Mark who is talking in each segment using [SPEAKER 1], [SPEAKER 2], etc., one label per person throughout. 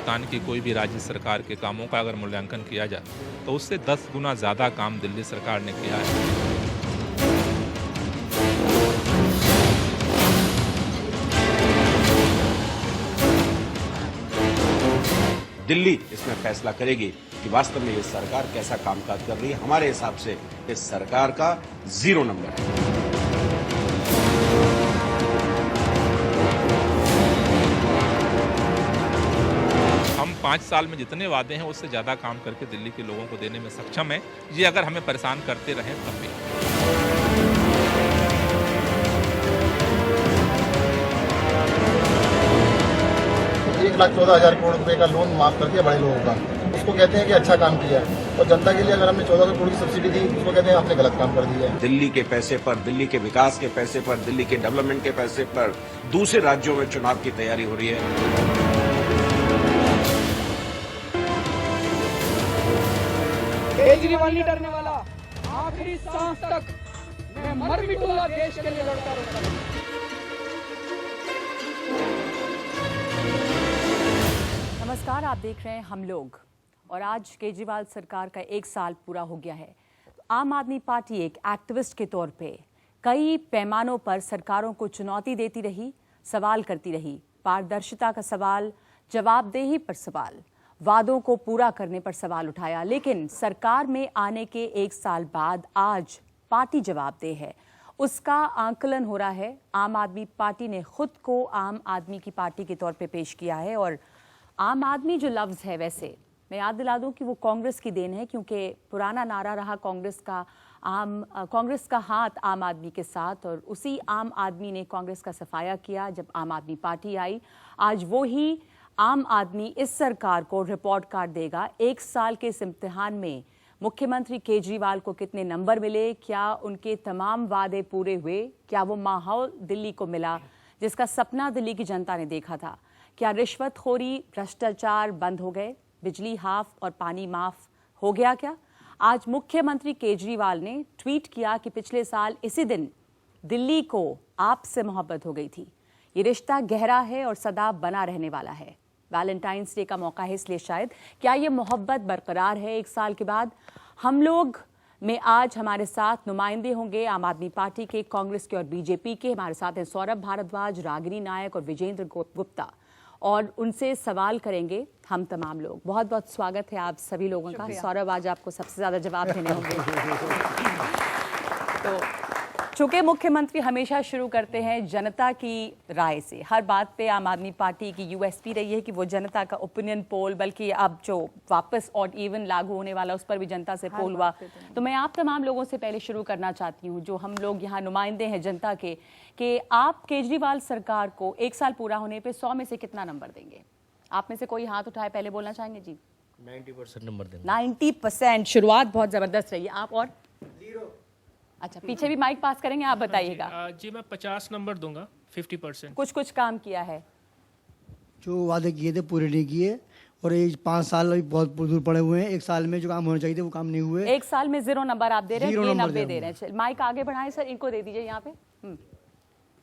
[SPEAKER 1] हिंदुस्तान की कोई भी राज्य सरकार के कामों का अगर मूल्यांकन किया जाए तो उससे 10 गुना ज़्यादा काम दिल्ली सरकार ने किया है।
[SPEAKER 2] दिल्ली इसमें फैसला करेगी कि वास्तव में ये सरकार कैसा कामकाज कर रही है। हमारे हिसाब से इस सरकार का 0 नंबर है।
[SPEAKER 1] हम 5 साल में जितने वादे हैं उससे ज़्यादा काम करके दिल्ली के लोगों को देने में सक्षम है। ये अगर हमें परेशान करते रहें तब भी।
[SPEAKER 3] 1,14,000 करोड़ रुपए का लोन माफ कर दिया बड़े लोगों का। उसको कहते हैं कि अच्छा काम किया है, और जनता के लिए अगर हमने 14 करोड़ की सब्सिडी दी उसको कहते हैं आपने गलत काम कर दिया है।
[SPEAKER 2] दिल्ली के पैसे पर, दिल्ली के विकास के पैसे पर, दिल्ली के डेवलपमेंट के पैसे पर दूसरे राज्यों में चुनाव की तैयारी हो रही है।
[SPEAKER 4] केजरीवाल नहीं डरने वाला, आखिरी सांस तक मैं मर मिटूंगा, देश के लिए लड़ता रहूंगा।
[SPEAKER 5] नमस्कार, आप देख रहे हैं हम लोग, और आज केजरीवाल सरकार का 1 साल पूरा हो गया है। आम आदमी पार्टी एक एक्टिविस्ट के तौर पे कई पैमानों पर सरकारों को चुनौती देती रही, सवाल करती रही। पारदर्शिता का सवाल, जवाबदेही पर सवाल, वादों को पूरा करने पर सवाल उठाया। लेकिन सरकार में आने के 1 साल बाद आज पार्टी जवाबदेह है, उसका आंकलन हो रहा है। आम आदमी पार्टी ने खुद को आम आदमी की पार्टी के तौर पे पेश किया है, और आम आदमी जो लफ्ज़ है, वैसे मैं याद दिला दूं कि वो कांग्रेस की देन है, क्योंकि पुराना नारा रहा कांग्रेस का हाथ आम आदमी के साथ, और उसी आम आदमी ने कांग्रेस का सफाया किया जब आम आदमी पार्टी आई। आज वो ही आम आदमी इस सरकार को रिपोर्ट कार्ड देगा। 1 साल के इस इम्तिहान में मुख्यमंत्री केजरीवाल को कितने नंबर मिले, क्या उनके तमाम वादे पूरे हुए, क्या वो माहौल दिल्ली को मिला जिसका सपना दिल्ली की जनता ने देखा था, क्या रिश्वतखोरी, भ्रष्टाचार बंद हो गए, बिजली हाफ और पानी माफ हो गया क्या? आज मुख्यमंत्री केजरीवाल ने ट्वीट किया कि पिछले साल इसी दिन दिल्ली को आपसे मोहब्बत हो गई थी। ये रिश्ता गहरा है और सदा बना रहने वाला है। वैलेंटाइंस डे का मौका है, इसलिए शायद क्या ये मोहब्बत बरकरार है 1 साल के बाद? हम लोग में आज हमारे साथ नुमाइंदे होंगे आम आदमी पार्टी के, कांग्रेस के और बीजेपी के। हमारे साथ हैं सौरभ भारद्वाज, रागिनी नायक और विजेंद्र गुप्ता, और उनसे सवाल करेंगे हम तमाम लोग। बहुत बहुत स्वागत है आप सभी लोगों का। सौरभ, आज आपको सबसे ज़्यादा जवाब देने होंगे। तो चूंकि मुख्यमंत्री हमेशा शुरू करते हैं जनता की राय से, हर बात पे आम आदमी पार्टी की यूएसपी रही है कि वो जनता का ओपिनियन पोल, बल्कि अब जो वापस ऑड इवन लागू होने वाला उस पर भी जनता से पोल हुआ। तो मैं आप तमाम लोगों से पहले शुरू करना चाहती हूँ, जो हम लोग यहाँ नुमाइंदे हैं जनता के, कि आप केजरीवाल सरकार को 1 साल पूरा होने पे 100 में से कितना नंबर देंगे? आप में से कोई हाथ उठाए, पहले बोलना चाहेंगे जी?
[SPEAKER 6] 90% नंबर देंगे।
[SPEAKER 5] 90%, शुरुआत बहुत जबरदस्त रही है। आप? और 0। अच्छा, पीछे भी माइक पास करेंगे, आप बताइएगा।
[SPEAKER 6] जी मैं 50 नंबर दूंगा, 50%।
[SPEAKER 5] कुछ काम किया है,
[SPEAKER 7] जो वादे किए थे पूरे नहीं किए, और ये 5 साल अभी बहुत दूर पड़े हुए हैं। 1 साल में जो काम होने चाहिए थे वो काम नहीं हुए।
[SPEAKER 5] 1 साल में 0 नंबर आप दे रहे हैं, ये 90 दे रहे हैं। माइक आगे बढ़ाएं सर, इनको दे दीजिए यहाँ पे।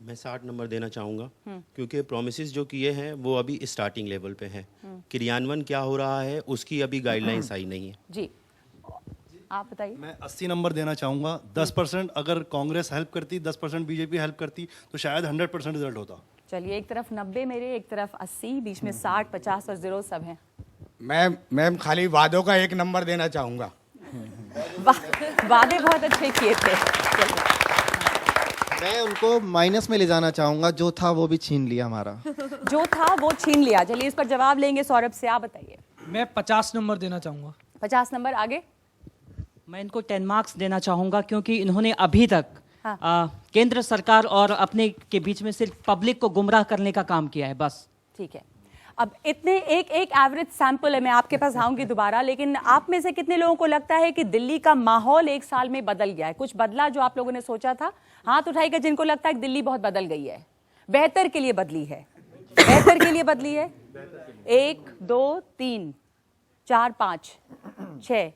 [SPEAKER 8] मैं 60 नंबर देना चाहूँगा, क्योंकि प्रोमिसेस जो किए हैं वो अभी स्टार्टिंग लेवल पे हैं। क्रियान्वयन क्या हो रहा है उसकी अभी गाइडलाइंस आई नहीं है।
[SPEAKER 5] जी, आप बताइए।
[SPEAKER 9] मैं 80 नंबर देना चाहूँगा। 10% अगर कांग्रेस हेल्प करती, 10% बीजेपी हेल्प करती तो शायद 100% रिजल्ट होता।
[SPEAKER 5] चलिए, एक तरफ 90 मेरे, एक तरफ 80, बीच में 60, 50 और 0 सब हैं।
[SPEAKER 10] मैम खाली वादों का 1 नंबर देना चाहूँगा।
[SPEAKER 5] वादे बहुत अच्छे किए थे।
[SPEAKER 11] मैं उनको माइनस में ले जाना चाहूंगा, जो था वो भी छीन लिया हमारा।
[SPEAKER 5] जो था वो छीन लिया। चलिए, इस पर जवाब लेंगे सौरभ से, आप बताइए।
[SPEAKER 12] मैं 50 नंबर देना चाहूँगा।
[SPEAKER 5] 50 नंबर। आगे?
[SPEAKER 12] मैं इनको 10 मार्क्स देना चाहूँगा, क्योंकि इन्होंने अभी तक केंद्र सरकार और अपने के बीच में सिर्फ पब्लिक को गुमराह करने का काम किया है, बस।
[SPEAKER 5] ठीक है, अब इतने एक एवरेज सैंपल है, मैं आपके पास आऊंगी दोबारा, लेकिन आप में से कितने लोगों को लगता है कि दिल्ली का माहौल 1 साल में बदल गया है? कुछ बदला जो आप लोगों ने सोचा था? हाथ उठाइएगा जिनको लगता है कि दिल्ली बहुत बदल गई है, बेहतर के लिए बदली है। बेहतर के लिए बदली है। 1 2 3 4 5 6।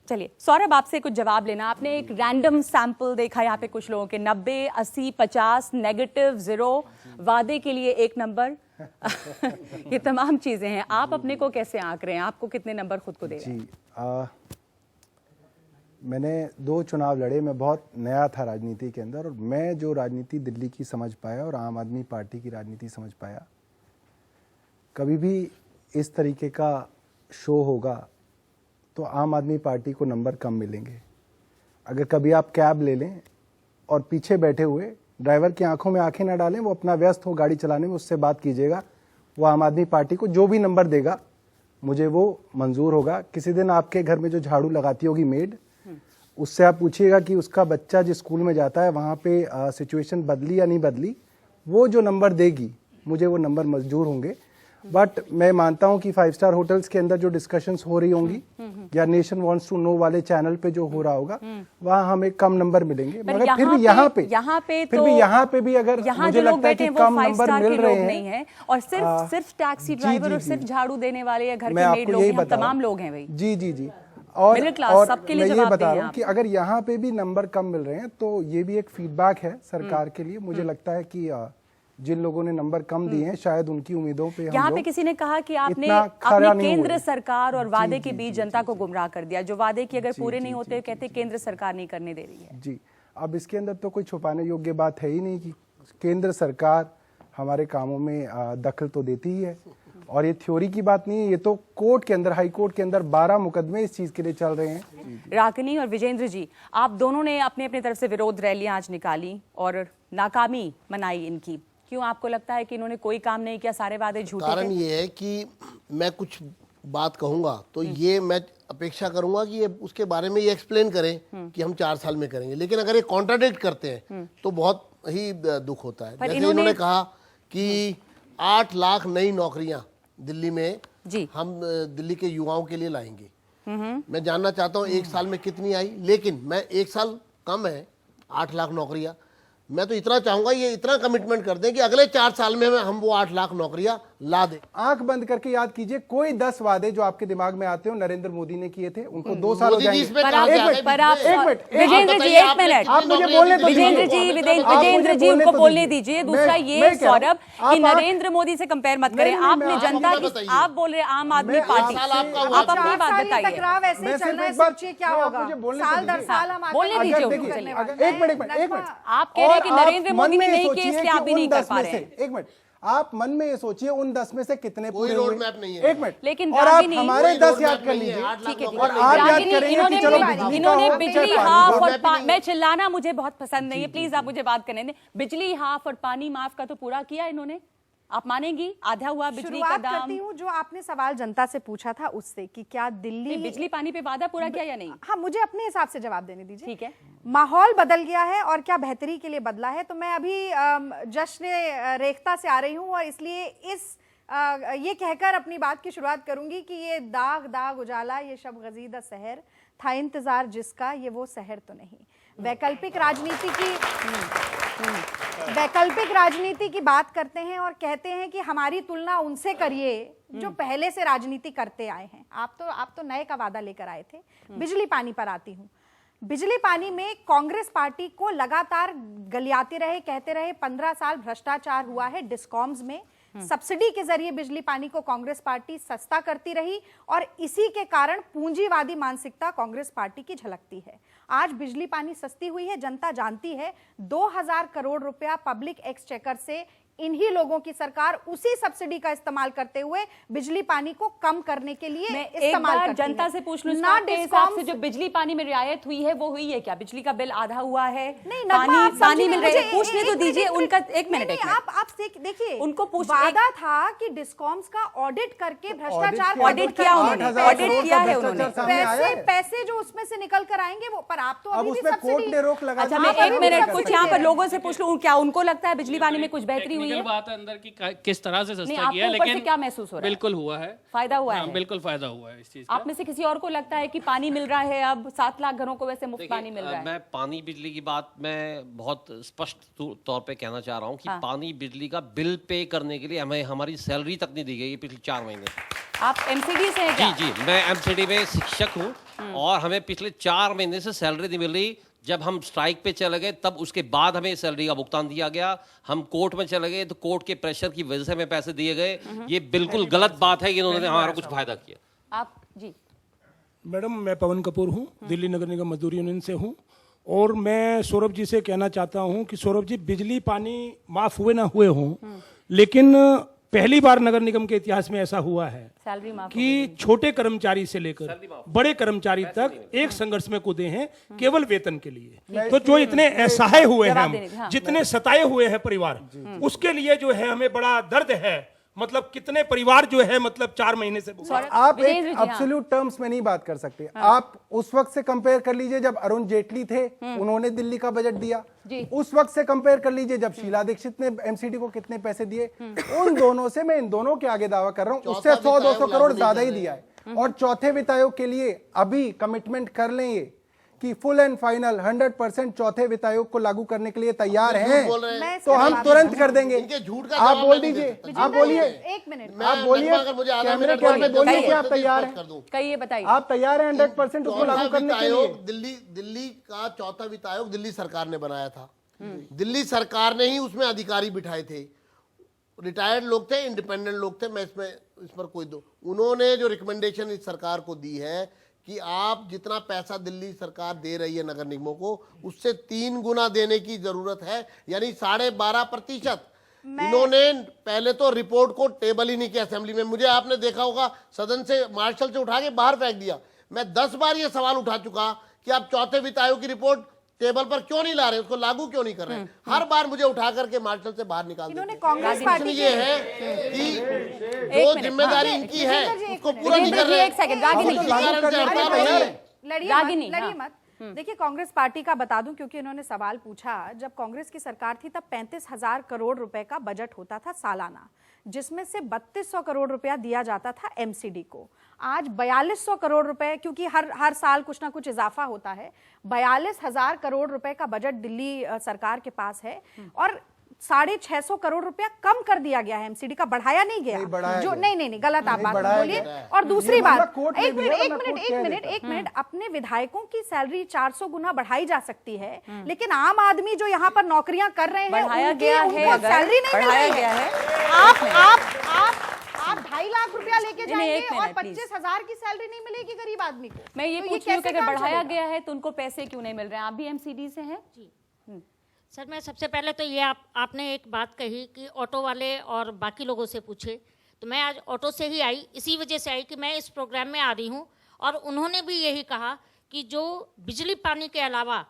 [SPEAKER 5] चलिए सौरभ, आपसे कुछ जवाब लेना। आपने एक रैंडम सैंपल देखा यहाँ पे, कुछ लोगों के 90, 80, 50, नेगेटिव, 0, वादे के लिए 1 नंबर, ये तमाम चीजें हैं। आप अपने को कैसे आंक रहे हैं? आपको कितने नंबर खुद को दे रहे हैं?
[SPEAKER 13] मैंने 2 चुनाव लड़े, मैं बहुत नया था राजनीति के अंदर, और मैं जो राजनीति दिल्ली की समझ पाया और आम आदमी पार्टी की राजनीति समझ पाया, कभी भी इस तरीके का शो होगा तो आम आदमी पार्टी को नंबर कम मिलेंगे। अगर कभी आप कैब ले लें और पीछे बैठे हुए ड्राइवर की आंखों में आंखें ना डालें, वो अपना व्यस्त हो गाड़ी चलाने में, उससे बात कीजिएगा, वो आम आदमी पार्टी को जो भी नंबर देगा मुझे वो मंजूर होगा। किसी दिन आपके घर में जो झाड़ू लगाती होगी मेड, उससे आप पूछिएगा कि उसका बच्चा जिस स्कूल में जाता है वहाँ पे सिचुएशन बदली या नहीं बदली, वो जो नंबर देगी मुझे वो नंबर मंजूर होंगे। बट मैं मानता हूं कि 5 स्टार होटल्स के अंदर जो डिस्कशंस हो रही होंगी या नेशन वांट्स टू नो वाले चैनल पे जो हो रहा होगा, वहां हमें कम नंबर मिलेंगे। मगर फिर भी यहाँ पे भी अगर मुझे लगता है कि कम नंबर मिल रहे हैं,
[SPEAKER 5] और सिर्फ टैक्सी ड्राइवर और सिर्फ झाड़ू देने वाले या घर के मेड लोग, तमाम लोग हैं भाई।
[SPEAKER 13] जी। और मैं ये बता रहा हूँ कि अगर यहाँ पे भी नंबर कम मिल रहे हैं तो ये भी एक फीडबैक है सरकार के लिए। मुझे लगता है कि जिन लोगों ने नंबर कम दिए हैं, शायद उनकी उम्मीदों पे
[SPEAKER 5] यहाँ पे किसी ने कहा कि आपने केंद्र सरकार और वादे के बीच जनता को गुमराह कर दिया। जो वादे की अगर पूरे नहीं होते, कहते केंद्र सरकार नहीं करने दे रही है।
[SPEAKER 13] जी, अब इसके अंदर तो कोई छुपाने योग्य बात है ही नहीं कि केंद्र सरकार हमारे कामों में दखल तो देती ही है, और ये थ्योरी की बात नहीं है, ये तो कोर्ट के अंदर, हाई कोर्ट के अंदर 12 मुकदमे इस चीज के लिए चल रहे हैं।
[SPEAKER 5] रागिनी और विजेंद्र जी, आप दोनों ने अपने अपने तरफ से विरोध रैलियां आज निकाली और नाकामी मनाई इनकी। क्यों आपको लगता है कि इन्होंने कोई काम नहीं किया, सारे वादे झूठे थे?
[SPEAKER 14] कारण ये है कि मैं कुछ बात कहूंगा तो ये मैं अपेक्षा करूंगा कि ये उसके बारे में ये एक्सप्लेन करें कि हम 4 साल में करेंगे, लेकिन अगर ये कॉन्ट्राडिक्ट करते हैं तो बहुत ही दुख होता है। जैसे इन्होंने कहा कि 8 लाख नई नौकरियां दिल्ली में हम दिल्ली के युवाओं के लिए लाएंगे। मैं जानना चाहता हूं 1 साल में कितनी आई, लेकिन मैं 1 साल कम है, 8 लाख नौकरियां। मैं तो इतना चाहूंगा ये इतना कमिटमेंट कर दें कि अगले 4 साल में हम वो 8 लाख नौकरियां ला दें।
[SPEAKER 13] आंख बंद करके याद कीजिए, कोई 10 वादे जो आपके दिमाग में आते हो नरेंद्र मोदी ने किए थे, उनको 2 साल हो जाएंगे।
[SPEAKER 5] विजेंद्र जी 1 मिनट, आप मुझे बोलने दो। विजेंद्र जी उनको बोलने दीजिए। दूसरा ये सौरभ कि नरेंद्र मोदी से कंपेयर मत करें। आपने जनता की, आप बोल रहे आम आदमी पार्टी, आप अपनी बात बताइए। बोलने दीजिए।
[SPEAKER 13] एक मिनट,
[SPEAKER 5] आप कह रहे हैं कि नरेंद्र मोदी ने नहीं किया इसलिए आप भी नहीं कर पा रहे हैं।
[SPEAKER 13] 1 मिनट, आप मन में ये सोचिए उन 10 में से कितने पूरे हुए?
[SPEAKER 14] रोड मैप नहीं है।
[SPEAKER 13] 1 मिनट,
[SPEAKER 5] लेकिन
[SPEAKER 13] और आप हमारे 10 याद कर लीजिए।
[SPEAKER 5] ठीक है,
[SPEAKER 13] और आप याद करेंगे कि चलो
[SPEAKER 5] इन्होंने बिजली हाफ और मैं चिल्लाना मुझे बहुत पसंद नहीं है, प्लीज आप मुझे बात करने दें। बिजली हाफ और पानी माफ का तो पूरा किया इन्होंने, आप मानेंगी? आधा हुआ बिजली का दाम।
[SPEAKER 15] करती हूँ जो आपने सवाल जनता से पूछा था उससे कि क्या दिल्ली
[SPEAKER 5] बिजली पानी पे वादा पूरा किया या नहीं?
[SPEAKER 15] हाँ, मुझे अपने हिसाब से जवाब देने दीजिए।
[SPEAKER 5] ठीक है,
[SPEAKER 15] माहौल बदल गया है और क्या बेहतरी के लिए बदला है? तो मैं अभी जश्न रेख्ता से आ रही हूँ और इसलिए ये कहकर अपनी बात की शुरुआत करूंगी कि ये दाग दाग उजाला, ये शब गजीदा सहर था इंतजार जिसका, ये वो सहर तो नहीं। वैकल्पिक राजनीति की बात करते हैं और कहते हैं कि हमारी तुलना उनसे करिए जो पहले से राजनीति करते आए हैं। आप तो नए का वादा लेकर आए थे। बिजली पानी पर आती हूँ। बिजली पानी में कांग्रेस पार्टी को लगातार गलियाते रहे, कहते रहे 15 साल भ्रष्टाचार हुआ है डिस्कॉम्स में। सब्सिडी के जरिए बिजली पानी को कांग्रेस पार्टी सस्ता करती रही और इसी के कारण पूंजीवादी मानसिकता कांग्रेस पार्टी की झलकती है। आज बिजली पानी सस्ती हुई है, जनता जानती है। 2000 करोड़ रुपया पब्लिक एक्सचेकर से इन्हीं लोगों की सरकार उसी सब्सिडी का इस्तेमाल करते हुए बिजली पानी को कम करने के लिए इस्तेमाल करती है। जनता से पूछ लूं, हिसाब से जो बिजली पानी में रियायत हुई है वो हुई है क्या? बिजली का बिल आधा हुआ है? नहीं, पानी मिल रहा है, पूछने तो दीजिए उनका। एक मिनट, आप देखिए, उनको वादा था कि डिस्कॉम्स का ऑडिट करके भ्रष्टाचार ऑडिट किया उन्होंने, ऑडिट किया है उन्होंने। पैसे जो उसमें से निकल कर आएंगे वो, पर आप तो अभी भी सब्सिडी। अच्छा, मैं 1 मिनट कुछ यहाँ पर लोगों से पूछ लूं, क्या उनको लगता है बिजली पानी में कुछ बेहतरी हुई?
[SPEAKER 6] बात है अंदर की किस तरह से सस्ता किया है, लेकिन
[SPEAKER 5] क्या महसूस हो रहा है?
[SPEAKER 6] बिल्कुल हुआ है,
[SPEAKER 5] फायदा हुआ है।
[SPEAKER 6] बिल्कुल फायदा हुआ है इस चीज का।
[SPEAKER 5] आप में से किसी और को लगता है कि पानी मिल रहा है? अब 7 लाख घरों को वैसे मुफ्त पानी मिल रहा है।
[SPEAKER 16] मैं पानी बिजली की बात मैं बहुत स्पष्ट तौर पे कहना चाह रहा हूँ कि पानी बिजली का बिल पे करने के लिए हमें हमारी सैलरी तक नहीं दी गई पिछले 4 महीने।
[SPEAKER 5] आप एमसीडी से हैं क्या?
[SPEAKER 16] जी, मैं एमसीडी में शिक्षक हूँ और हमें पिछले 4 महीने से सैलरी नहीं मिल रही, जब हम स्ट्राइक पे चले गए तब उसके बाद हमें सैलरी का भुगतान दिया गया। हम कोर्ट में चले गए तो कोर्ट के प्रेशर की वजह से हमें पैसे दिए गए। ये बिल्कुल गलत बात है कि इन्होंने हमारा कुछ फायदा किया।
[SPEAKER 5] आप जी
[SPEAKER 17] मैडम, मैं पवन कपूर हूँ, दिल्ली नगर निगम मजदूर यूनियन से हूँ, और मैं सौरभ जी से कहना चाहता हूँ कि सौरभ जी, बिजली पानी माफ हुए ना हुए हों, लेकिन पहली बार नगर निगम के इतिहास में ऐसा हुआ है
[SPEAKER 5] सैलरी माफ
[SPEAKER 17] कि छोटे कर्मचारी से लेकर बड़े कर्मचारी तक एक संघर्ष में कूदे हैं केवल वेतन के लिए। तो जो इतने असहाय हुए हैं हम, जितने सताए हुए हैं परिवार, उसके लिए जो है हमें बड़ा दर्द है। मतलब कितने परिवार जो है मतलब 4 महीने से
[SPEAKER 13] आप एक एब्सोल्यूट टर्म्स में नहीं बात कर सकते। आप उस वक्त से कंपेयर कर लीजिए जब अरुण जेटली थे, उन्होंने दिल्ली का बजट दिया। उस वक्त से कंपेयर कर लीजिए जब शीला दीक्षित ने एमसीडी को कितने पैसे दिए। उन दोनों से, मैं इन दोनों के आगे दावा कर रहा हूं, उससे 100-200 करोड़ ज्यादा ही दिया है। और चौथे वित्त आयोग के लिए अभी कमिटमेंट कर लें ये कि फुल एंड फाइनल 100% चौथे वित्त आयोग को लागू करने के लिए तैयार हैं, तो हम तुरंत कर देंगे। आप बोल दीजिए, आप बोलिए,
[SPEAKER 15] एक मिनट,
[SPEAKER 13] आप बोलिए, कैमरे के आगे बोलिए कि आप तैयार हैं।
[SPEAKER 5] कहिए, बताइए,
[SPEAKER 13] आप तैयार हैं 100% उसको लागू करने के लिए?
[SPEAKER 14] दिल्ली का चौथा वित्त आयोग दिल्ली सरकार ने बनाया था। दिल्ली सरकार ने ही उसमें अधिकारी बिठाए थे, रिटायर्ड लोग थे, इंडिपेंडेंट लोग थे। मैं इस पर कोई उन्होंने जो रिकमेंडेशन इस सरकार को दी है कि आप जितना पैसा दिल्ली सरकार दे रही है नगर निगमों को, उससे 3 गुना देने की जरूरत है, यानी 12.5%। इन्होंने पहले तो रिपोर्ट को टेबल ही नहीं किया असेंबली में। मुझे आपने देखा होगा सदन से मार्शल से उठा के बाहर फेंक दिया। मैं 10 बार ये सवाल उठा चुका कि आप चौथे वित्त आयोग की रिपोर्ट टेबल पर क्यों नहीं ला रहे, उसको लागू क्यों नहीं कर रहे। हर बार मुझे उठा करके मार्शल से बाहर निकाल देते।
[SPEAKER 15] कांग्रेस पार्टी
[SPEAKER 14] ये है कि जो जिम्मेदारी इनकी है उसको पूरा नहीं कर रहे।
[SPEAKER 15] लड़िए मत। देखिए, कांग्रेस पार्टी का बता दूं, क्योंकि इन्होंने सवाल पूछा। जब कांग्रेस की सरकार थी तब 35,000 करोड़ रुपए का बजट होता था सालाना, जिसमें से 3200 करोड़ रुपया दिया जाता था एमसीडी को। आज 4200 करोड़ रुपए, क्योंकि हर साल कुछ ना कुछ इजाफा होता है, 42,000 करोड़ रुपए का बजट दिल्ली सरकार के पास है, और 650 करोड़ रुपया कम कर दिया गया है एमसीडी का, बढ़ाया नहीं गया। जो नहीं, गलत आप बात बोलिए। और दूसरी बात, एक मिनट, अपने विधायकों की सैलरी 400 गुना बढ़ाई जा सकती है, लेकिन आम आदमी जो यहाँ पर नौकरियां कर रहे हैं
[SPEAKER 5] बढ़ाया गया है,
[SPEAKER 15] सैलरी नहीं बढ़ाया गया है। आप 2.5 लाख रुपया लेके जाएंगे और 25,000 की सैलरी नहीं मिलेगी गरीब आदमी को।
[SPEAKER 5] मैं ये पूछ रही हूँ कि अगर बढ़ाया गया है तो उनको पैसे क्यों नहीं मिल रहे हैं? आप भी एमसीडी से हैं?
[SPEAKER 18] सर, मैं सबसे पहले तो ये आपने एक बात कही कि ऑटो वाले और बाकी लोगों से पूछे, तो मैं आज ऑटो से ही आई, इसी वजह से आई कि मैं इस प्रोग्राम में आ रही हूँ, और उन्होंने भी यही कहा कि जो बिजली पानी के अलावा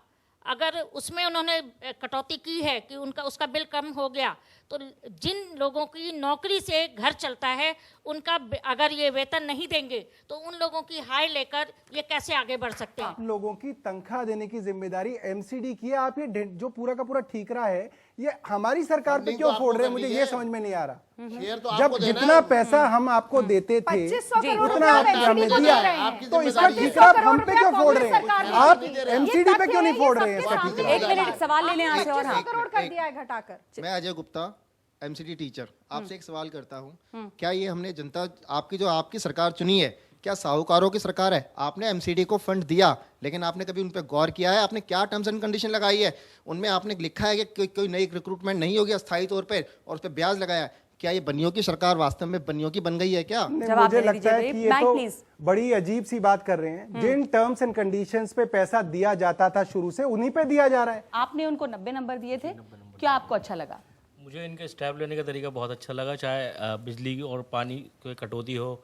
[SPEAKER 18] अगर उसमें उन्होंने कटौती की है कि उसका बिल कम हो गया, तो जिन लोगों की नौकरी से घर चलता है उनका अगर ये वेतन नहीं देंगे तो उन लोगों की हाय लेकर ये कैसे आगे बढ़ सकते हैं?
[SPEAKER 13] लोगों की तनख्वाह देने की जिम्मेदारी एमसीडी की है। आप ये जो पूरा का पूरा ठीकरा है ये हमारी सरकार पे क्यों फोड़ रहे हैं, मुझे ये समझ में नहीं आ रहा। जब जितना पैसा हम आपको देते थे उतना आपने हमें दिया, तो इसका ठीकरा हम पे क्यों फोड़ रहे हैं? आप एमसीडी पे क्यों नहीं फोड़ रहे हैं इसका ठीकरा?
[SPEAKER 5] एक मिनट, सवाल लेने आए और
[SPEAKER 15] 25 करोड़ कर दिया है घटाकर।
[SPEAKER 11] मैं अजय गुप्ता, एमसीडी टीचर, आपसे एक सवाल करता हूं, क्या ये हमने जनता आपकी सरकार चुनी है, क्या साहूकारों की सरकार है? आपने एमसीडी को फंड दिया, लेकिन आपने कभी उन पर गौर किया है? आपने क्या टर्म्स एंड कंडीशन लगाई है? उनमें आपने लिखा है कि कोई नई रिक्रूटमेंट नहीं होगी अस्थायी तौर पर, और उस पर ब्याज लगाया है। क्या ये बनियों की सरकार वास्तव में बनियों की बन गई है क्या?
[SPEAKER 13] मुझे लगता है कि ये तो बड़ी अजीब सी बात कर रहे हैं। जिन टर्म्स एंड कंडीशंस पे पैसा दिया जाता था शुरू से, उन्हीं पे दिया जा रहा है।
[SPEAKER 5] आपने उनको 90 नंबर दिए थे, क्या आपको अच्छा लगा?
[SPEAKER 6] मुझे इनका स्टेप लेने का तरीका बहुत अच्छा लगा, चाहे बिजली और पानी की कटौती हो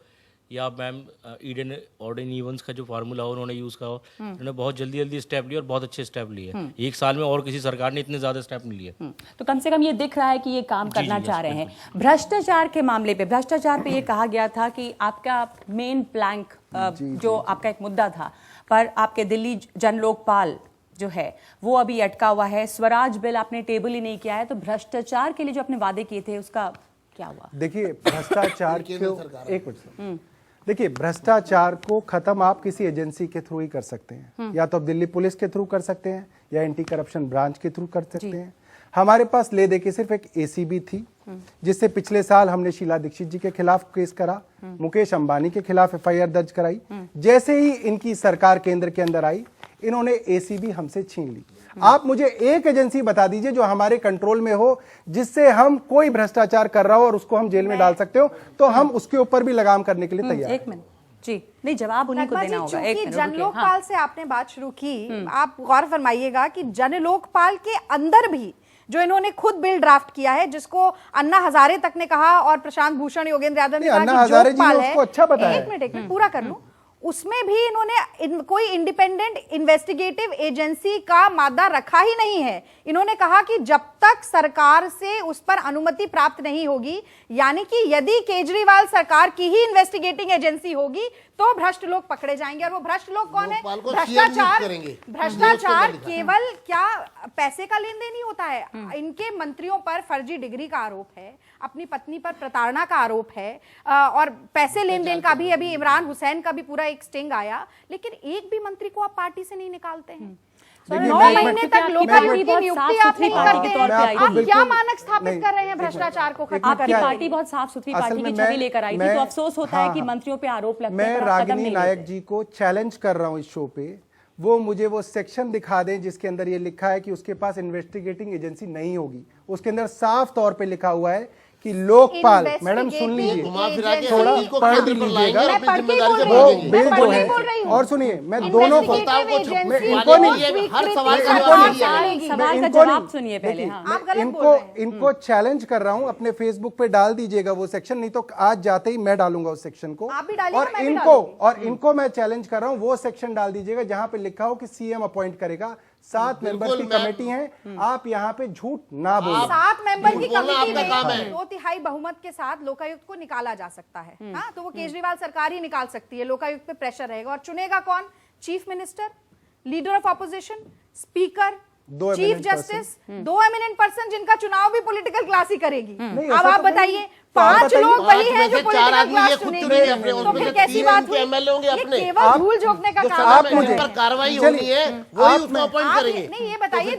[SPEAKER 6] या मैम ईडन ऑर्डन इवेंट्स का जो फार्मूला हो उन्होंने यूज़ करा हो। उन्होंने बहुत जल्दी स्टेप लिए और बहुत अच्छे स्टेप लिए। एक साल में और किसी सरकार ने इतने ज़्यादा स्टेप नहीं लिए।
[SPEAKER 5] तो कम से कम ये दिख रहा है कि ये काम करना चाह रहे हैं। भ्रष्टाचार के मामले पे, भ्रष्टाचार पे ये कहा गया था कि आपका मेन प्लैंक जो आपका एक मुद्दा था, पर आपके दिल्ली जन लोकपाल जो है वो अभी अटका हुआ है। स्वराज बिल आपने टेबल ही नहीं किया है, तो भ्रष्टाचार के लिए जो आपने वादे किए थे उसका क्या हुआ?
[SPEAKER 13] देखिए, भ्रष्टाचार एक मिनट, देखिए, भ्रष्टाचार को खत्म आप किसी एजेंसी के थ्रू ही कर सकते हैं। या तो आप दिल्ली पुलिस के थ्रू कर सकते हैं या एंटी करप्शन ब्रांच के थ्रू कर सकते हैं। हमारे पास ले दे के सिर्फ एक एसीबी थी, जिससे पिछले साल हमने शीला दीक्षित जी के खिलाफ केस करा, मुकेश अंबानी के खिलाफ एफआईआर दर्ज कराई। जैसे ही इनकी सरकार केंद्र के अंदर आई, इन्होंने एसीबी हमसे छीन ली। आप मुझे एक एजेंसी बता दीजिए जो हमारे कंट्रोल में हो, जिससे हम कोई भ्रष्टाचार कर रहा हो और उसको हम जेल में डाल सकते हो, तो हम उसके ऊपर भी लगाम करने के लिए तैयार हैं।
[SPEAKER 5] एक मिनट जी, नहीं जवाब उन्हीं को देना होगा। एक मिनट,
[SPEAKER 15] जनलोकपाल
[SPEAKER 5] हाँ।
[SPEAKER 15] से आपने बात शुरू की, आप गौर फरमाइएगा कि जनलोकपाल के अंदर भी जो इन्होंने खुद बिल ड्राफ्ट किया है, जिसको अन्ना हजारे तक ने कहा और प्रशांत भूषण, योगेंद्र यादव ने कहा कि जोगपाल है।
[SPEAKER 13] अच्छा बताया।
[SPEAKER 15] एक मिनट पूरा कर लूं। उसमें भी इन्होंने कोई इंडिपेंडेंट इन्वेस्टिगेटिव एजेंसी का मादा रखा ही नहीं है। इन्होंने कहा कि जब तक सरकार से उस पर अनुमति प्राप्त नहीं होगी, यानी कि यदि केजरीवाल सरकार की ही इन्वेस्टिगेटिंग एजेंसी होगी तो भ्रष्ट लोग पकड़े जाएंगे। और वो भ्रष्ट लोग कौन है? भ्रष्टाचार केवल क्या पैसे का लेन देन ही होता है। इनके मंत्रियों पर फर्जी डिग्री का आरोप है, अपनी पत्नी पर प्रताड़ना का आरोप है, और पैसे लेन देन का भी। अभी इमरान हुसैन का भी पूरा एक स्टिंग आया, लेकिन एक भी मंत्री को आप पार्टी से नहीं निकालते हैं। 9 महीने तक लोकायुक्त की नियुक्ति आप नहीं करते हैं। आप क्या मानक स्थापित कर रहे हैं भ्रष्टाचार को खत्म करने?
[SPEAKER 5] आपकी पार्टी बहुत साफ सुथरी पार्टी की छवि लेकर आई थी, तो अफसोस होता है कि मंत्रियों पे आरोप लगते हैं।
[SPEAKER 13] मैं रागिनी नायक जी को चैलेंज कर रहा हूं इस शो पे, वो मुझे वो सेक्शन दिखा दें जिसके अंदर ये लिखा है कि उसके पास इन्वेस्टिगेटिंग एजेंसी नहीं होगी। उसके अंदर साफ तौर पे लिखा हुआ है कि लोकपाल, मैडम सुन लीजिए, थोड़ा पढ़ भी लीजिएगा वो बिल जो है। और सुनिए, मैं दोनों को, इनको चैलेंज कर रहा हूं, अपने फेसबुक पे डाल दीजिएगा वो सेक्शन, नहीं तो आज जाते ही मैं डालूंगा उस सेक्शन को। और इनको मैं चैलेंज कर रहा हूं, वो सेक्शन डाल दीजिएगा जहां पे लिखा हो कि सीएम अपॉइंट करेगा। 7 मेंबर की कमेटी है, आप यहाँ पे झूठ ना बोलें।
[SPEAKER 15] 7 मेंबर की कमेटी में 2/3 बहुमत के साथ लोकायुक्त को निकाला जा सकता है। हाँ, तो वो केजरीवाल सरकार ही निकाल सकती है। लोकायुक्त पे प्रेशर रहेगा। और चुनेगा कौन? Chief minister, leader of opposition, speaker, chief justice, 2 eminent person जिनका चुनाव भी पॉलिटिकल क्लास ही करेगी। अब आप बताइए, 5 लोग वही हैं जो पॉलिटिकल क्लास चुनेंगे, तो फिर कैसी बात हुई? ये केवल भूल झोंकने का काम है।
[SPEAKER 14] कार्रवाई होनी है, वही उसको अपॉइंट करेंगे।
[SPEAKER 15] नहीं, ये बताइए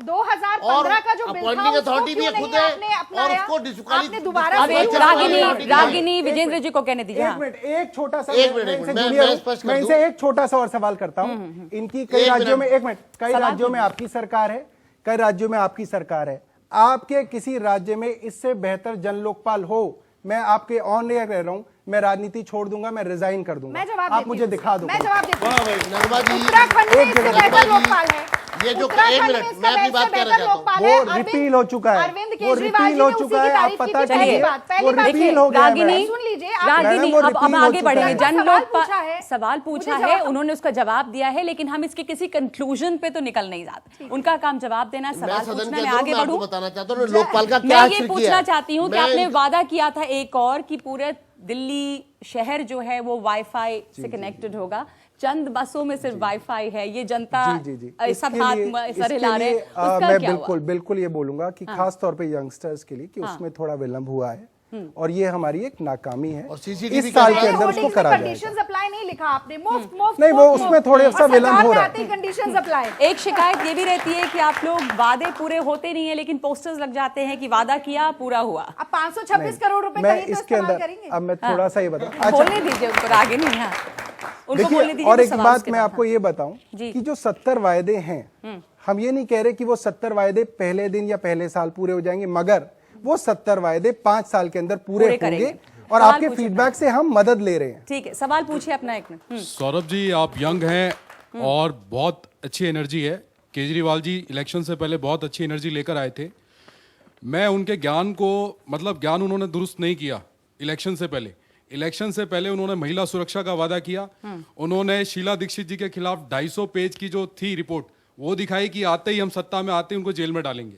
[SPEAKER 15] 2015 का जो बिल था उसको क्यों नहीं आपने अपनाया? आपने दोबारा
[SPEAKER 5] रागिनी विजेंद्र जी को कहने दीजिए।
[SPEAKER 13] एक मिनट, एक छोटा सा, मैं इनसे एक छोटा सा और सवाल करता हूँ। इनकी कई राज्यों में, एक मिनट, कई राज्यों में आपकी सरकार है, कई राज्यों में आपकी सरकार है। आपके किसी राज्य में इससे बेहतर जन लोकपाल हो? मैं आपके ऑन एयर रह रहा हूं, मैं राजनीति छोड़ दूंगा, मैं रिजाइन कर दूंगा। आप मुझे दिखा दो।
[SPEAKER 15] मैं जवाब देती हूं।
[SPEAKER 14] उत्तराखंड में इससे बेहतर लोकपाल है। ये जो 1 मिनट मैं अपनी बात कह रहा था,
[SPEAKER 13] वो रिपील हो चुका है, वो रिपील हो चुका है। आप पता चलिए वो रिपील हो गया है।
[SPEAKER 15] सुन लीजिए,
[SPEAKER 5] रागिनी, अब आगे बढ़ेंगे। जन लोकपाल सवाल पूछा है, उन्होंने उसका जवाब दिया है, लेकिन हम इसके किसी कंक्लूजन पे तो निकल नहीं जाते। उनका काम जवाब देना, सवाल पूछना। मैं आगे बढ़ूं,
[SPEAKER 14] बताना चाहता हूं लोकपाल का क्या,
[SPEAKER 5] मैं ये पूछना चाहती हूँ कि आपने वादा किया था एक और कि पूरे दिल्ली शहर जो है वो वाईफाई से कनेक्टेड होगा। चंद बसों में सिर्फ वाईफाई है, ये जनता सब हाथ सर हिला रहे हैं, उसका
[SPEAKER 13] मैं
[SPEAKER 5] क्या हुआ?
[SPEAKER 13] बिल्कुल ये बोलूंगा कि खास तौर पे यंगस्टर्स के लिए कि उसमें थोड़ा विलंब हुआ है, और ये हमारी एक नाकामी है।
[SPEAKER 14] और CCTV
[SPEAKER 13] इस साल के अंदर उसको करा जाएगा।
[SPEAKER 15] कंडीशंस अप्लाई नहीं लिखा आपने, मुफ्त
[SPEAKER 13] नहीं, वो उसमें थोड़े सा विलंब हो रहा है।
[SPEAKER 15] Conditions apply.
[SPEAKER 5] एक शिकायत ये भी रहती है कि आप लोग वादे पूरे होते नहीं है, लेकिन पोस्टर्स लग जाते हैं कि वादा किया, पूरा हुआ।
[SPEAKER 15] अब 526 करोड़ रुपए
[SPEAKER 13] मैं इसके अंदर, अब मैं थोड़ा सा ये बताऊं,
[SPEAKER 5] बोलने दीजिए उनको, आगे नहीं है उनको बोलने दीजिए।
[SPEAKER 13] और एक बात मैं आपको ये बताऊं कि जो 70 वायदे हैं, हम ये नहीं कह रहे कि वो 70 वायदे पहले दिन या पहले साल पूरे हो जाएंगे, मगर वो 70 वायदे 5 साल के अंदर पूरे होंगे, और आपके फीडबैक से हम मदद ले रहे हैं।
[SPEAKER 5] ठीक है, सवाल पूछिए अपना एक मिनट।
[SPEAKER 19] सौरभ जी, आप यंग हैं और बहुत अच्छी एनर्जी है। केजरीवाल जी इलेक्शन से पहले बहुत अच्छी एनर्जी लेकर आए थे। मैं उनके ज्ञान को, मतलब ज्ञान उन्होंने दुरुस्त नहीं किया इलेक्शन से पहले। इलेक्शन से पहले उन्होंने महिला सुरक्षा का वादा किया। उन्होंने शीला दीक्षित जी के खिलाफ 250 पेज की जो थी रिपोर्ट, वो दिखाई कि आते ही हम सत्ता में आते ही उनको जेल में डालेंगे।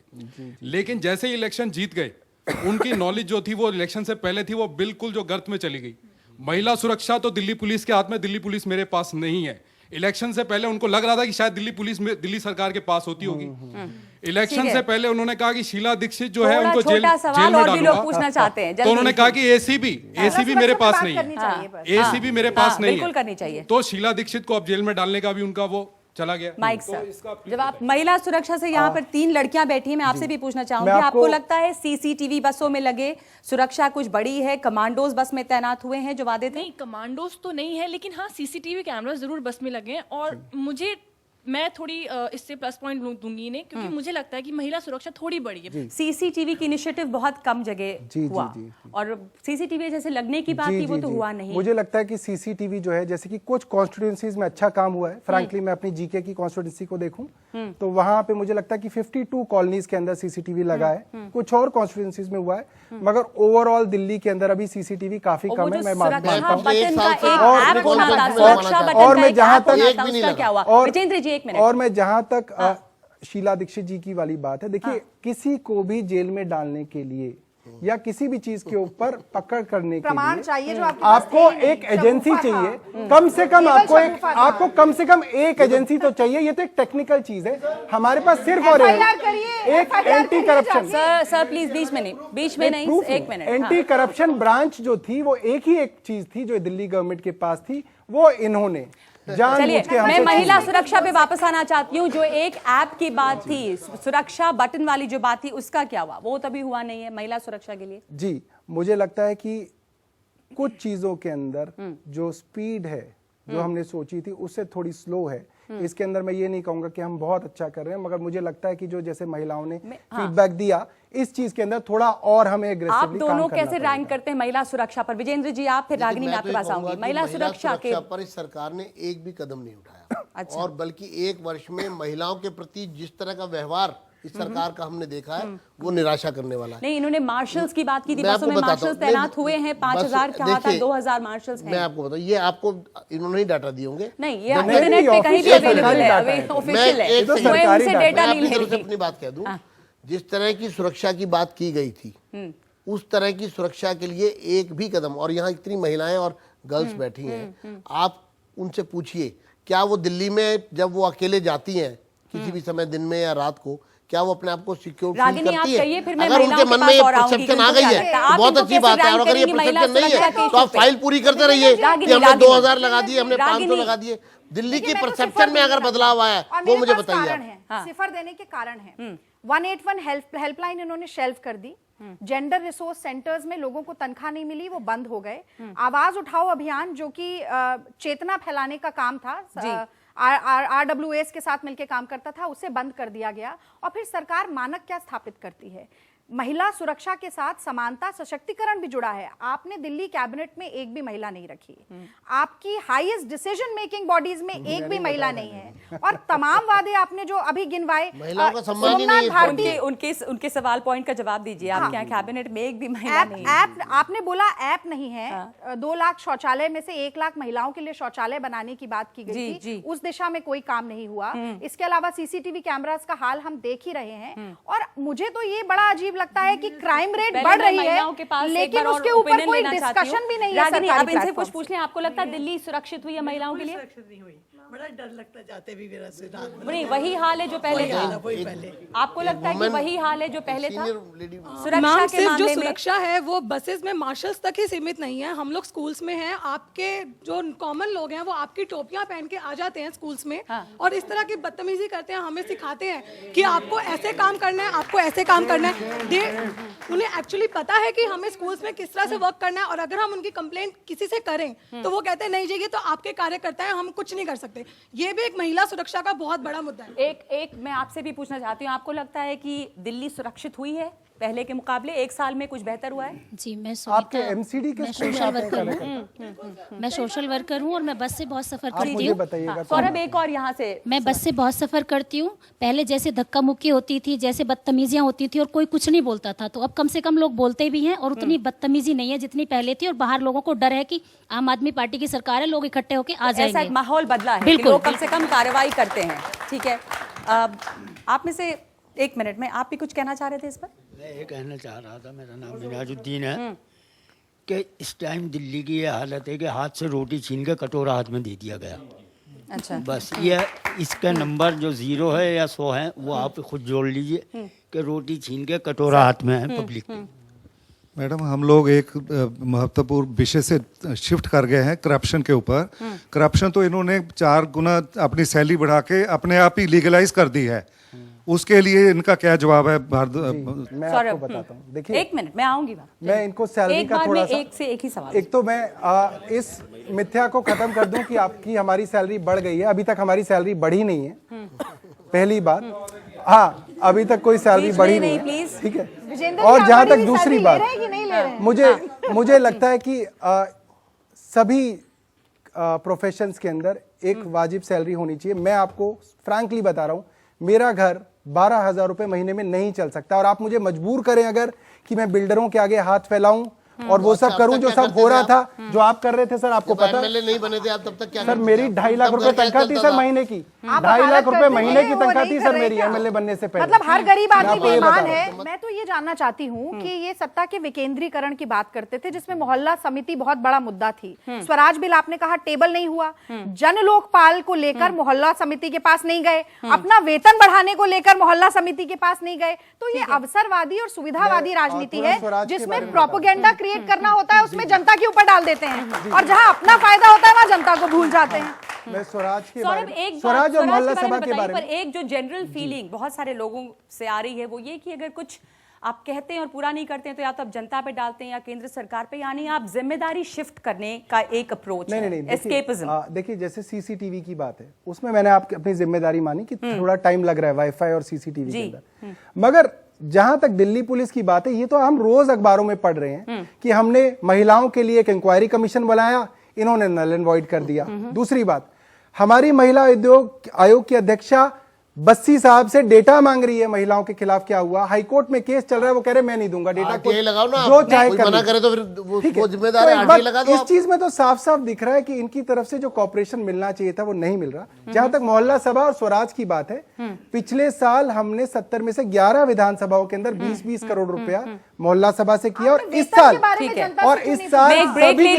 [SPEAKER 19] लेकिन जैसे ही इलेक्शन जीत गए, उनकी नॉलेज जो थी वो इलेक्शन से पहले थी, वो बिल्कुल जो गर्त में चली गई। महिला सुरक्षा तो दिल्ली पुलिस के हाथ में, दिल्ली पुलिस मेरे पास नहीं है। इलेक्शन से पहले उनको लग रहा था कि शायद दिल्ली पुलिस में, दिल्ली सरकार के पास होती होगी। इलेक्शन से पहले उन्होंने कहा कि शीला दीक्षित जो है उनको जेल में डालूंगा, तो उन्होंने कहा कि एसीबी मेरे पास नहीं है, एसीबी मेरे पास नहीं है, तो शीला दीक्षित को अब जेल में डालने का भी उनका वो चला गया।
[SPEAKER 5] माइक
[SPEAKER 19] तो
[SPEAKER 5] सर,
[SPEAKER 19] इसका
[SPEAKER 5] जब आप महिला सुरक्षा से यहाँ पर 3 लड़कियां बैठी हैं, मैं आपसे भी पूछना चाहूंगी, आपको लगता है सीसीटीवी बसों में लगे सुरक्षा कुछ बड़ी है, कमांडोज बस में तैनात हुए हैं जो वादे थे?
[SPEAKER 20] नहीं, कमांडोज तो नहीं है, लेकिन हाँ सीसीटीवी कैमरा जरूर बस में लगे हैं। और मुझे मैं थोड़ी इससे प्लस पॉइंट दूंगी इन्हें, क्योंकि मुझे लगता है कि महिला सुरक्षा थोड़ी बड़ी है।
[SPEAKER 5] सीसीटीवी की इनिशिएटिव बहुत कम जगह हुआ, और सीसीटीवी जैसे लगने की बात थी वो तो हुआ नहीं।
[SPEAKER 13] मुझे लगता है कि सीसीटीवी जो है, जैसे कि कुछ कॉन्स्टिट्यूएंसीज में अच्छा काम हुआ है। फ्रैंकली मैं अपनी जीके की कॉन्स्टिट्यूएंसी को देखूं तो वहां पे मुझे लगता है कि 52 कॉलोनीज के अंदर सीसीटीवी लगा है। कुछ और कॉन्स्टिट्यूएंसीज में हुआ है, मगर ओवरऑल दिल्ली के अंदर अभी सीसीटीवी काफी कम है। मैं मानता हूँ। और मैं जहां तक और मैं जहां तक शीला दीक्षित जी की वाली बात है, देखिए किसी को भी जेल में डालने के लिए या किसी भी चीज के ऊपर पकड़ करने के लिए
[SPEAKER 15] चाहिए, जो
[SPEAKER 13] आपको एक एजेंसी चाहिए। कम से कम आपको कम से कम एक एजेंसी तो चाहिए। ये तो एक टेक्निकल चीज है, हमारे पास सिर्फ और एक एंटी करप्शन।
[SPEAKER 5] सर प्लीज बीच में नहीं, एक मिनट।
[SPEAKER 13] एंटी करप्शन ब्रांच जो थी वो एक ही एक चीज थी जो दिल्ली गवर्नमेंट के पास थी, वो इन्होंने
[SPEAKER 5] चलिए, मैं महिला सुरक्षा पे वापस आना चाहती हूँ। जो एक ऐप की बात थी, सुरक्षा बटन वाली जो बात थी, उसका क्या हुआ? वो तभी हुआ नहीं है महिला सुरक्षा के लिए।
[SPEAKER 13] जी, मुझे लगता है कि कुछ चीजों के अंदर जो स्पीड है, जो हमने सोची थी, उससे थोड़ी स्लो है। इसके अंदर मैं ये नहीं कहूंगा कि हम बहुत अच्छा कर रहे हैं, मगर मुझे लगता है कि जो जैसे महिलाओं ने फीडबैक दिया, इस चीज के अंदर थोड़ा और हमें एग्रेसिवली
[SPEAKER 5] आप दोनों कैसे रैंक करते हैं महिला सुरक्षा पर? विजेंद्र जी आप, फिर रागिनी मैं आपके पास आऊंगी। महिला सुरक्षा के
[SPEAKER 14] पर इस सरकार ने एक भी कदम नहीं उठाया। और बल्कि 1 वर्ष में महिलाओं के प्रति जिस तरह का व्यवहार इस सरकार का हमने देखा है, वो निराशा करने वाला है।
[SPEAKER 5] नहीं, इन्होंने मार्शल्स की बात की थी, बसों में मार्शल्स तैनात हुए हैं, 5000 कहा था, 2000 मार्शल्स हैं।
[SPEAKER 14] मैं आपको बताऊं, ये आपको इन्होंने ही डाटा दिए होंगे।
[SPEAKER 5] नहीं, ये इंटरनेट पे कहीं भी अवेलेबल है, ऑफिशियल है।
[SPEAKER 14] मैं उनसे डेटा नहीं ले रही। अपनी बात कह दूं, जिस तरह की सुरक्षा की बात की गई थी, उस तरह की सुरक्षा के लिए एक भी कदम, और यहाँ इतनी महिलाएं और गर्ल्स बैठी हैं, आप उनसे पूछिए, क्या वो दिल्ली में जब वो अकेले जाती हैं किसी भी समय, दिन में या रात को, क्या वो अपने आप को सिक्योर फील करती है? अगर उनके मन में ये परसेप्शन आ गई है तो बहुत अच्छी बात है, और अगर ये परसेप्शन नहीं है तो आप फाइल पूरी करते रहिए कि हमने 2000 लगा दिए, हमने 500 लगा दिए। दिल्ली की परसेप्शन में अगर बदलाव आया है वो मुझे बताइए।
[SPEAKER 15] सिफर देने के कारण है 181 हेल्पलाइन इन्होंने शेल्फ कर दी। जेंडर रिसोर्स सेंटर्स में लोगों को तनख्वाह नहीं मिली, वो बंद हो गए। आवाज उठाओ अभियान जो कि चेतना फैलाने का काम था, RWS के साथ मिलकर काम करता था, उसे बंद कर दिया गया। और फिर सरकार मानक क्या स्थापित करती है? महिला सुरक्षा के साथ समानता सशक्तिकरण भी जुड़ा है। आपने दिल्ली कैबिनेट में एक भी महिला नहीं रखी, आपकी हाईएस्ट डिसीजन मेकिंग बॉडीज में एक भी महिला नहीं है, और तमाम वादे आपने जो अभी गिनवाए,
[SPEAKER 14] सोमनाथ
[SPEAKER 15] भारती,
[SPEAKER 5] उनके सवाल पॉइंट का जवाब दीजिए। आपके यहाँ कैबिनेट में एक भी महिला नहीं है।
[SPEAKER 15] आपने बोला ऐप नहीं है। 2 लाख शौचालय में से 1 लाख महिलाओं के लिए शौचालय बनाने की बात की गई थी, उस दिशा में कोई काम नहीं हुआ। इसके अलावा सीसीटीवी कैमरास का हाल हम देख ही रहे हैं। और मुझे तो ये बड़ा अजीब लगता है कि क्राइम रेट बढ़ रही है, लेकिन उसके ऊपर कोई डिस्कशन भी नहीं है।
[SPEAKER 5] आप इनसे कुछ पूछ लें, आपको लगता है दिल्ली सुरक्षित हुई है महिलाओं के लिए?
[SPEAKER 21] सुरक्षित नहीं हुई, बड़ा डर लगता जाते भी मेरा से
[SPEAKER 5] नहीं, वही हाल है जो पहले था। आपको लगता है कि वही हाल है जो पहले था?
[SPEAKER 21] सुरक्षा के मामले में सुरक्षा है वो बसेस में मार्शल्स तक ही सीमित नहीं है। हम लोग स्कूल्स में हैं, आपके जो कॉमन लोग हैं वो आपकी टोपियां पहन के आ जाते हैं स्कूल्स में, और इस तरह की बदतमीजी करते हैं, हमें सिखाते हैं कि आपको ऐसे काम करना है, आपको ऐसे काम करना है। उन्हें एक्चुअली पता है कि हमें स्कूल्स में किस तरह से वर्क करना है, और अगर हम उनकी कंप्लेंट किसी से करें तो वो कहते हैं नहीं जी ये तो आपके कार्यकर्ता है, हम कुछ नहीं कर सकते। ये भी एक महिला सुरक्षा का बहुत बड़ा मुद्दा है।
[SPEAKER 5] एक मैं आपसे भी पूछना चाहती हूँ, आपको लगता है कि दिल्ली सुरक्षित हुई है पहले के मुकाबले? 1 साल में कुछ बेहतर हुआ है?
[SPEAKER 22] जी, मैं
[SPEAKER 13] आपके एमसीडी के
[SPEAKER 22] सोशल वर्कर हूँ। मैं सोशल वर्कर हूँ और मैं बस से बहुत सफर करती हूँ।
[SPEAKER 5] सौरभ, एक और यहाँ से,
[SPEAKER 22] मैं बस से बहुत सफर करती हूँ। पहले जैसे धक्का मुक्की होती थी, जैसे बदतमीजियां होती थी और कोई कुछ नहीं बोलता था, तो अब कम से कम लोग बोलते भी हैं और उतनी बदतमीजी नहीं है जितनी पहले थी। और बाहर लोगों को डर है कि आम आदमी पार्टी की सरकार है, लोग इकट्ठे होकर आ जाएंगे।
[SPEAKER 5] ऐसा माहौल बदला है, लोग कम से कम कार्रवाई करते हैं। ठीक है, आप में से 1 मिनट में आप भी कुछ कहना चाह रहे थे इस पर?
[SPEAKER 23] मैं ये कहना चाह रहा था, मेरा नाम मिनाजुद्दीन है, कि इस टाइम दिल्ली की ये हालत है कि हाथ से रोटी छीन के कटोरा हाथ में दे दिया गया।
[SPEAKER 5] अच्छा,
[SPEAKER 23] बस ये इसका नंबर जो 0 है या 100 है वो आप खुद जोड़ लीजिए कि रोटी छीन के कटोरा हाथ में है पब्लिक की।
[SPEAKER 1] मैडम, हम लोग एक महत्वपूर्ण विषय से शिफ्ट कर गए हैं, करप्शन के ऊपर। करप्शन तो इन्होंने 4 गुना अपनी सैलरी बढ़ा के अपने आप ही लीगलाइज कर दी है। उसके लिए इनका क्या जवाब है?
[SPEAKER 13] मैं आपको बताता हूँ। देखिए,
[SPEAKER 5] 1 मिनट, मैं आऊंगी
[SPEAKER 13] मैं इनको सैलरी का थोड़ा सा
[SPEAKER 5] एक ही सवाल।
[SPEAKER 13] एक तो मैं इस मिथ्या को खत्म कर दूं कि आपकी हमारी सैलरी बढ़ गई है। अभी तक हमारी सैलरी बढ़ी नहीं है, पहली बात। हाँ, अभी तक कोई सैलरी बढ़ी नहीं है, ठीक है। और जहां तक दूसरी बात, मुझे लगता है कि सभी प्रोफेशंस के अंदर एक वाजिब सैलरी होनी चाहिए। मैं आपको फ्रैंकली बता रहा हूँ, मेरा घर 12,000 रुपए महीने में नहीं चल सकता, और आप मुझे मजबूर करें अगर कि मैं बिल्डरों के आगे हाथ फैलाऊं और वो सब करूं जो सब हो रहा था, जो आप कर रहे थे सर। आपको पता है
[SPEAKER 14] नहीं बने थे आप तब तक क्या
[SPEAKER 13] सर, मेरी 2.5 लाख रुपए तनख्वाह थी सर महीने की। 2.5 लाख रुपए महीने की तनख्वाह थी सर मेरी एमएलए बनने से पहले।
[SPEAKER 15] मतलब हर गरीब आदमी बेईमान है। मैं तो ये जानना चाहती हूँ कि ये सत्ता के विकेंद्रीकरण की बात करते थे, जिसमें मोहल्ला समिति बहुत बड़ा मुद्दा थी। स्वराज बिल आपने कहा टेबल नहीं हुआ, जन लोकपाल को लेकर मोहल्ला समिति के पास नहीं गए, अपना वेतन बढ़ाने को लेकर मोहल्ला समिति के पास नहीं गए। तो ये अवसरवादी और सुविधावादी राजनीति है, जिसमें प्रोपेगेंडा क्रिएट करना होता है, उसमें जनता के ऊपर डाल देते हैं, और जहां अपना फायदा होता है वहां जनता को भूल जाते हैं।
[SPEAKER 13] मैं स्वराज
[SPEAKER 5] और मोहल्ला सभा के बारे में एक जो जनरल फीलिंग बहुत सारे लोगों से आ रही है, वो ये कि अगर कुछ आप कहते हैं और पूरा नहीं करते हैं तो या तो आप जनता पे डालते हैं या केंद्र सरकार पे, यानी आप जिम्मेदारी शिफ्ट करने का एक अप्रोच है, एस्केपिज्म।
[SPEAKER 13] देखिए, जैसे सीसीटीवी की बात है, उसमें मैंने आपकी अपनी जिम्मेदारी मानी कि थोड़ा टाइम लग रहा है वाईफाई और सीसीटीवी के अंदर, मगर जहां तक दिल्ली पुलिस की बात है, ये तो हम रोज अखबारों में पढ़ रहे हैं कि हमने महिलाओं के लिए एक इंक्वायरी कमीशन बनाया, इन्होंने नल एंड वॉइड कर दिया। दूसरी बात, हमारी महिला उद्योग आयोग की अध्यक्षा बस्सी साहब से डेटा मांग रही है महिलाओं के खिलाफ। क्या हुआ? हाईकोर्ट में केस चल रहा है, वो कह रहे मैं नहीं दूंगा डेटा।
[SPEAKER 14] को लगाओ ना,
[SPEAKER 13] जो चाहे
[SPEAKER 14] कोई मना करे तो फिर वो जिम्मेदार है, आरटीआई लगा दो।
[SPEAKER 13] इस चीज में तो साफ साफ दिख रहा है कि इनकी तरफ से जो कॉपरेशन मिलना चाहिए था वो नहीं मिल रहा। जहां तक मोहल्ला सभा और स्वराज की बात है, पिछले साल हमने 70 में से 11 विधानसभाओं के अंदर 20-20 करोड़ रुपया मोहल्ला सभा से किया, और इस साल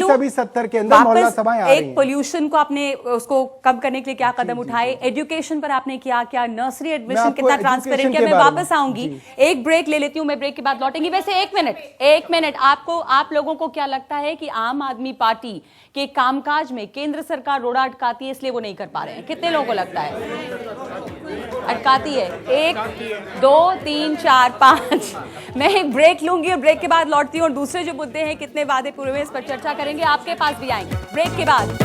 [SPEAKER 13] सभी 70 के अंदर मोहल्ला सभाएं आ रही हैं।
[SPEAKER 5] पोल्यूशन को आपने उसको कम करने के लिए क्या कदम उठाए? एजुकेशन पर आपने क्या नर्सरी एडमिशन कितना ट्रांसपेरेंट किया? मैं वापस आऊंगी, एक ब्रेक ले लेती हूँ, मैं ब्रेक के बाद लौटेंगी। वैसे एक मिनट आप लोगों को क्या लगता है कि आम आदमी पार्टी के कामकाज में केंद्र सरकार रोड़ा अटकाती है, इसलिए वो नहीं कर पा रहे हैं? कितने लोगों को लगता है अटकाती है? 1 2 3 4 5। मैं एक ब्रेक लूंगी और ब्रेक के बाद लौटती हूँ, और दूसरे जो मुद्दे हैं, कितने वादे पूरे हुए, इस पर चर्चा करेंगे, आपके पास भी आएंगे ब्रेक के बाद।